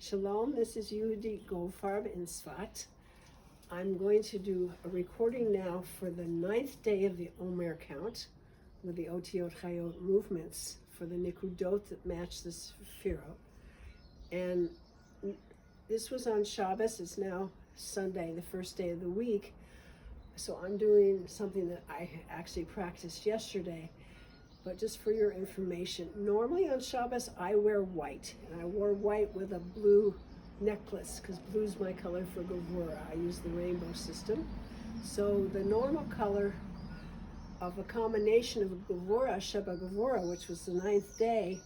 Shalom, this is Yehudit Goldfarb in Sfat. I'm going to do a recording now for the 9th day of the Omer count with the Otiot Chayot movements for the Nikudot that match the Sefirot. And this was on Shabbos. It's now Sunday, the first day of the week. So I'm doing something that I actually practiced yesterday. But just for your information, normally on Shabbos I wear white, and I wore white with a blue necklace because blue is my color for Gevurah. I use the rainbow system. So the normal color of a combination of Gevurah, Sheba Gevurah, which was the 9th day,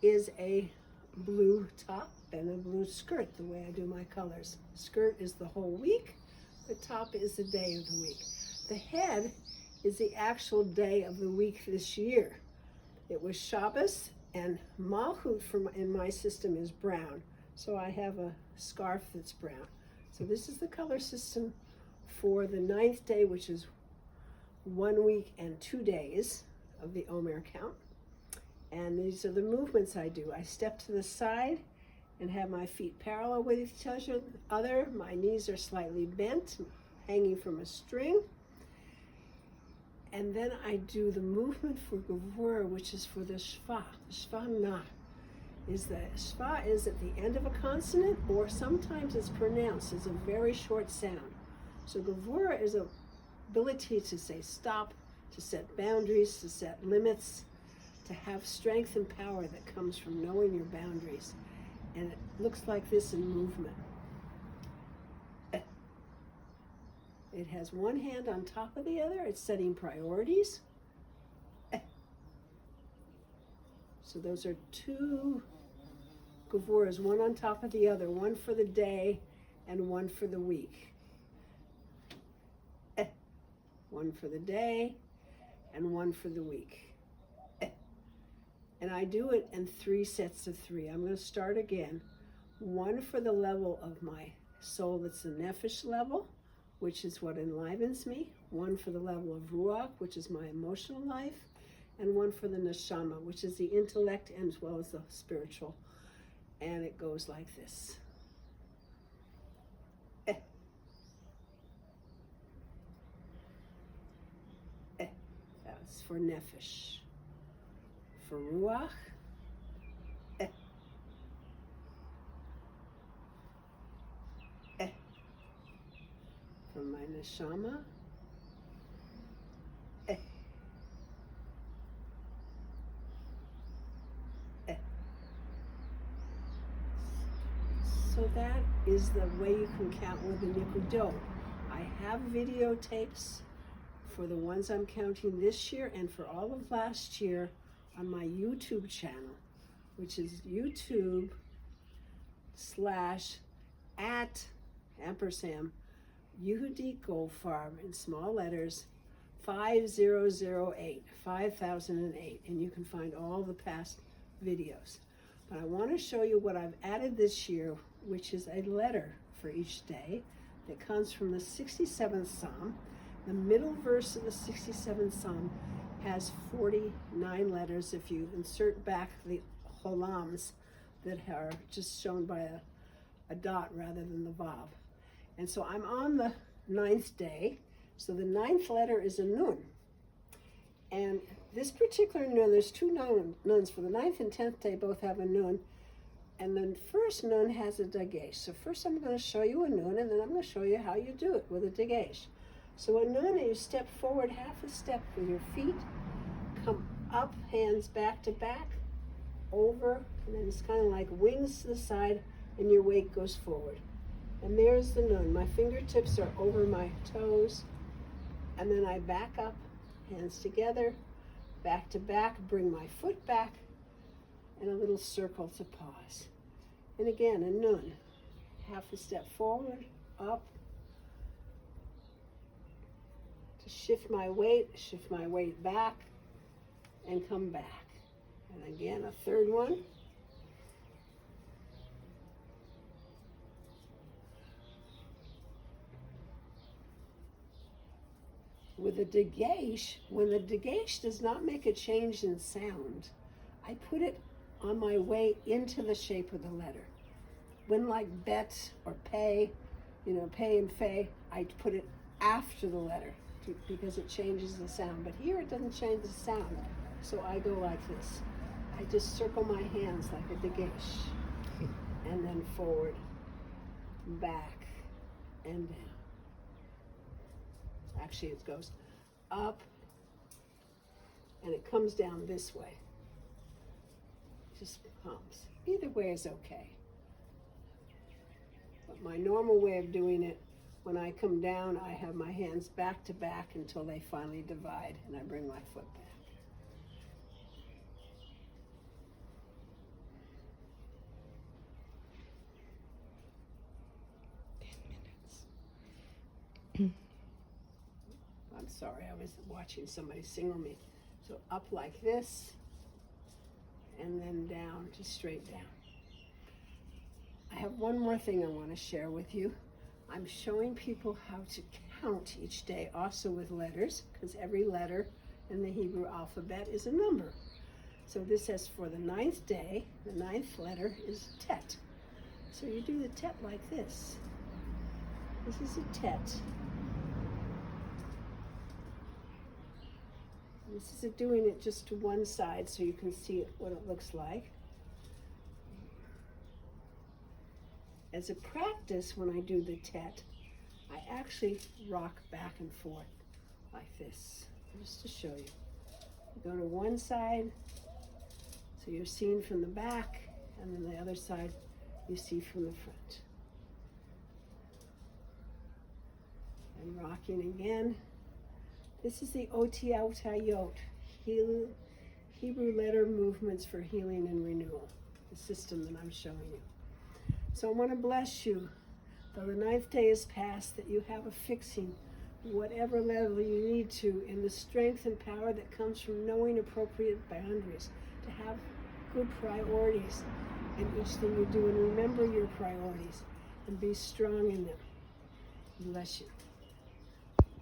is a blue top and a blue skirt, the way I do my colors. Skirt is the whole week, the top is the day of the week. The head is the actual day of the week this year. It was Shabbos, and Malchut in my system is brown. So I have a scarf that's brown. So this is the color system for the 9th day, which is 1 week and 2 days of the Omer count. And these are the movements I do. I step to the side and have my feet parallel with each other. My knees are slightly bent, hanging from a string. And then I do the movement for Gevurah, which is for the Shva. The Shva na is at the end of a consonant, or sometimes it's pronounced as a very short sound. So Gevurah is an ability to say stop, to set boundaries, to set limits, to have strength and power that comes from knowing your boundaries. And it looks like this in movement. It has one hand on top of the other. It's setting priorities. So those are 2 Gevurahs, one on top of the other, one for the day and one for the week. One for the day and one for the week. And I do it in 3 sets of 3. I'm going to start again. One for the level of my soul, that's the nefesh level, which is what enlivens me. One for the level of ruach, which is my emotional life. And one for the neshama, which is the intellect and as well as the spiritual. And it goes like this. That's for nefesh. For ruach, for my neshama, So that is the way you can count with the Nikudot. I have videotapes for the ones I'm counting this year and for all of last year on my YouTube channel, which is YouTube /@ Yehudit Goldfarb in small letters 5008, 5008, and you can find all the past videos. But I want to show you what I've added this year, which is a letter for each day that comes from the 67th Psalm. The middle verse of the 67th Psalm has 49 letters if you insert back the holams that are just shown by a dot rather than the vav. And so I'm on the 9th day. So the 9th letter is a nun. And this particular nun, there's 2 nuns. For the 9th and 10th day both have a nun. And the first nun has a dagesh. So first I'm going to show you a nun, and then I'm going to show you how you do it with a dagesh. So a nun, you step forward half a step with your feet, come up, hands back to back, over, and then it's kind of like wings to the side, and your weight goes forward. And there's the nun. My fingertips are over my toes, and then I back up, hands together, back to back, bring my foot back, and a little circle to pause. And again, a nun. Half a step forward, up, to shift my weight back, and come back. And again, a third one. With a dagesh, when the dagesh does not make a change in sound, I put it on my way into the shape of the letter. when like bet or pay, pay and fay, I put it after the letter because it changes the sound. But here it doesn't change the sound. So I go like this. I just circle my hands like a dagesh. And then forward, back, and down. Actually, it goes up, and it comes down this way. Just comes. Either way is okay. But my normal way of doing it, when I come down, I have my hands back to back until they finally divide, and I bring my foot back. I'm sorry, I was watching somebody signal me. So up like this, and then down, just straight down. I have one more thing I want to share with you. I'm showing people how to count each day, also with letters, because every letter in the Hebrew alphabet is a number. So this says for the 9th day, the 9th letter is tet. So you do the tet like this. This is a tet. This is doing it just to one side so you can see what it looks like. As a practice, when I do the tet, I actually rock back and forth like this, just to show you. You go to one side, so you're seeing from the back, and then the other side you see from the front. And rocking again. This is the Otiyot, Hebrew letter movements for healing and renewal, the system that I'm showing you. So I want to bless you, though the 9th day is past, that you have a fixing, whatever level you need to, in the strength and power that comes from knowing appropriate boundaries, to have good priorities in each thing you do, and remember your priorities, and be strong in them. Bless you.